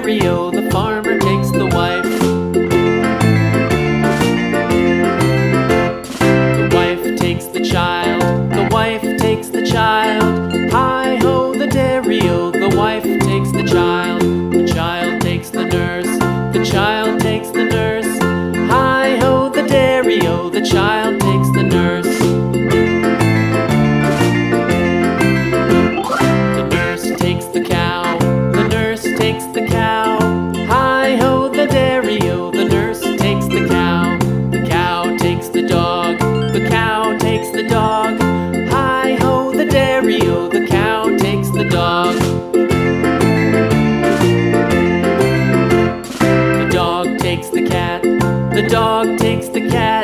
dairy-o, the farmer takes the wife. The wife takes the child, the wife takes the child. Hi-ho, the dairy-o, the wife takes the child. The child takes the nurse, the child takes the nurse. Hi-ho, the dairy-o, the child takes the nurse. The nurse takes the cow, the nurse takes the cow. Hi-ho, the dairy-o, the nurse takes the cow. The cow takes the dog, the cow takes the dog. Hi-ho, the dairy-o, the cow takes the dog. The dog takes the cat, the dog takes the cat.